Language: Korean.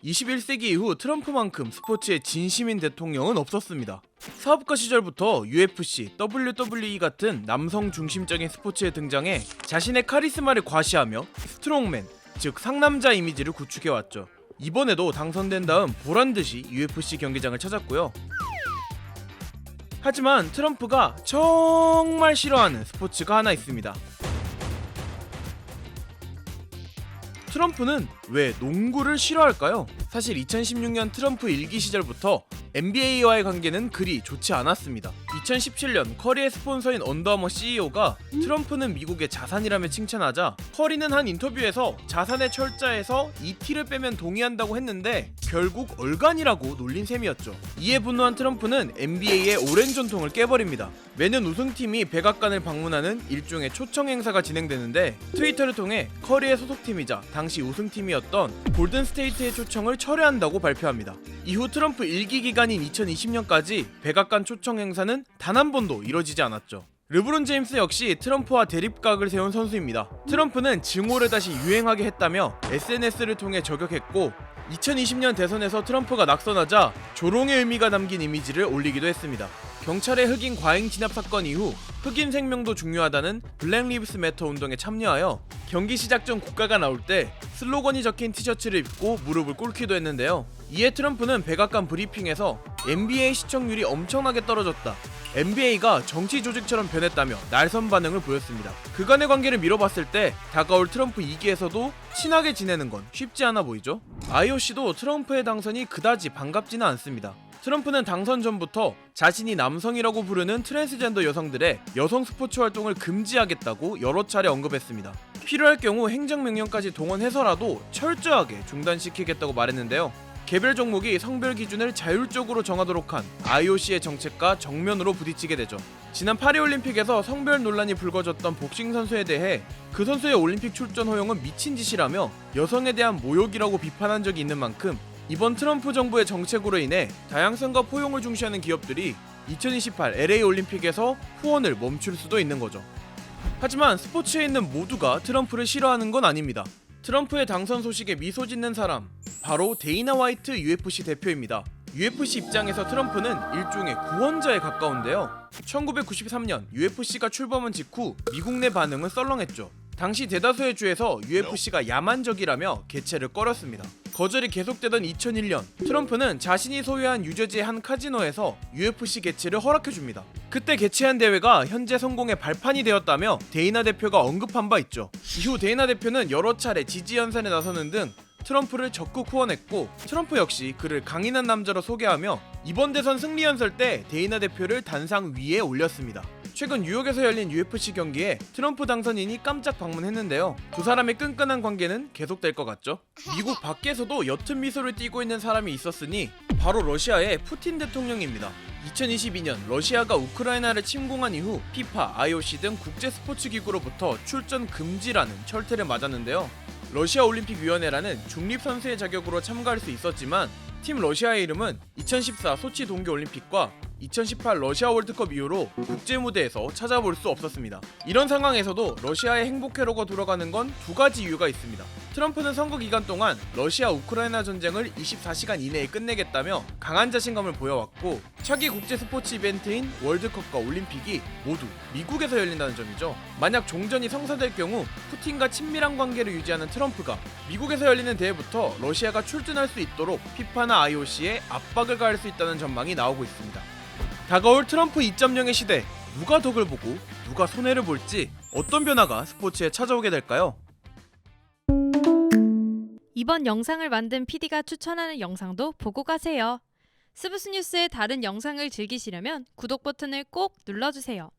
21세기 이후 트럼프만큼 스포츠의 진심인 대통령은 없었습니다. 사업가 시절부터 UFC, WWE 같은 남성 중심적인 스포츠에 등장해 자신의 카리스마를 과시하며 스트롱맨, 즉 상남자 이미지를 구축해왔죠. 이번에도 당선된 다음 보란듯이 UFC 경기장을 찾았고요. 하지만 트럼프가 정말 싫어하는 스포츠가 하나 있습니다. 트럼프는 왜 농구를 싫어할까요? 사실 2016년 트럼프 일기 시절부터 NBA와의 관계는 그리 좋지 않았습니다. 2017년 커리의 스폰서인 언더아머 CEO가 트럼프는 미국의 자산이라며 칭찬하자 커리는 한 인터뷰에서 자산의 철자에서 이 T를 빼면 동의한다고 했는데 결국 얼간이라고 놀린 셈이었죠. 이에 분노한 트럼프는 NBA의 오랜 전통을 깨버립니다. 매년 우승팀이 백악관을 방문하는 일종의 초청 행사가 진행되는데 트위터를 통해 커리의 소속팀이자 당시 우승팀이었던 골든스테이트의 초청을 철회한다고 발표합니다. 이후 트럼프 일기 기간인 2020년까지 백악관 초청 행사는 단 한 번도 이뤄지지 않았죠. 르브론 제임스 역시 트럼프와 대립각을 세운 선수입니다. 트럼프는 증오를 다시 유행하게 했다며 SNS를 통해 저격했고 2020년 대선에서 트럼프가 낙선하자 조롱의 의미가 담긴 이미지를 올리기도 했습니다. 경찰의 흑인 과잉 진압 사건 이후 흑인 생명도 중요하다는 블랙 리브스 매터 운동에 참여하여 경기 시작 전 국가가 나올 때 슬로건이 적힌 티셔츠를 입고 무릎을 꿇기도 했는데요. 이에 트럼프는 백악관 브리핑에서 NBA 시청률이 엄청나게 떨어졌다, NBA가 정치 조직처럼 변했다며 날선 반응을 보였습니다. 그간의 관계를 미뤄봤을 때 다가올 트럼프 2기에서도 친하게 지내는 건 쉽지 않아 보이죠. IOC도 트럼프의 당선이 그다지 반갑지는 않습니다. 트럼프는 당선 전부터 자신이 남성이라고 부르는 트랜스젠더 여성들의 여성 스포츠 활동을 금지하겠다고 여러 차례 언급했습니다. 필요할 경우 행정명령까지 동원해서라도 철저하게 중단시키겠다고 말했는데요. 개별 종목이 성별 기준을 자율적으로 정하도록 한 IOC의 정책과 정면으로 부딪히게 되죠. 지난 파리올림픽에서 성별 논란이 불거졌던 복싱 선수에 대해 그 선수의 올림픽 출전 허용은 미친 짓이라며 여성에 대한 모욕이라고 비판한 적이 있는 만큼 이번 트럼프 정부의 정책으로 인해 다양성과 포용을 중시하는 기업들이 2028 LA 올림픽에서 후원을 멈출 수도 있는 거죠. 하지만 스포츠에 있는 모두가 트럼프를 싫어하는 건 아닙니다. 트럼프의 당선 소식에 미소 짓는 사람, 바로 데이나 화이트 UFC 대표입니다. UFC 입장에서 트럼프는 일종의 구원자에 가까운데요. 1993년 UFC가 출범한 직후 미국 내 반응은 썰렁했죠. 당시 대다수의 주에서 UFC가 야만적이라며 개최를 꺼렸습니다. 거절이 계속되던 2001년 트럼프는 자신이 소유한 뉴저지의 한 카지노에서 UFC 개최를 허락해줍니다. 그때 개최한 대회가 현재 성공의 발판이 되었다며 데이나 대표가 언급한 바 있죠. 이후 데이나 대표는 여러 차례 지지 연설에 나서는 등 트럼프를 적극 후원했고 트럼프 역시 그를 강인한 남자로 소개하며 이번 대선 승리 연설 때 데이나 대표를 단상 위에 올렸습니다. 최근 뉴욕에서 열린 UFC 경기에 트럼프 당선인이 깜짝 방문했는데요. 두 사람의 끈끈한 관계는 계속될 것 같죠. 미국 밖에서도 옅은 미소를 띠고 있는 사람이 있었으니 바로 러시아의 푸틴 대통령입니다. 2022년 러시아가 우크라이나를 침공한 이후 피파, IOC 등 국제 스포츠 기구로부터 출전 금지라는 철퇴를 맞았는데요. 러시아 올림픽위원회라는 중립 선수의 자격으로 참가할 수 있었지만 팀 러시아의 이름은 2014 소치 동계올림픽과 2018 러시아 월드컵 이후로 국제 무대에서 찾아볼 수 없었습니다. 이런 상황에서도 러시아의 행복회로가 돌아가는 건 두 가지 이유가 있습니다. 트럼프는 선거 기간 동안 러시아 우크라이나 전쟁을 24시간 이내에 끝내겠다며 강한 자신감을 보여왔고 차기 국제 스포츠 이벤트인 월드컵과 올림픽이 모두 미국에서 열린다는 점이죠. 만약 종전이 성사될 경우 푸틴과 친밀한 관계를 유지하는 트럼프가 미국에서 열리는 대회부터 러시아가 출전할 수 있도록 피파나 IOC에 압박을 가할 수 있다는 전망이 나오고 있습니다. 다가올 트럼프 2.0의 시대, 누가 덕을 보고 누가 손해를 볼지 어떤 변화가 스포츠에 찾아오게 될까요? 이번 영상을 만든 PD가 추천하는 영상도 보고 가세요. 스브스 뉴스의 다른 영상을 즐기시려면 구독 버튼을 꼭 눌러주세요.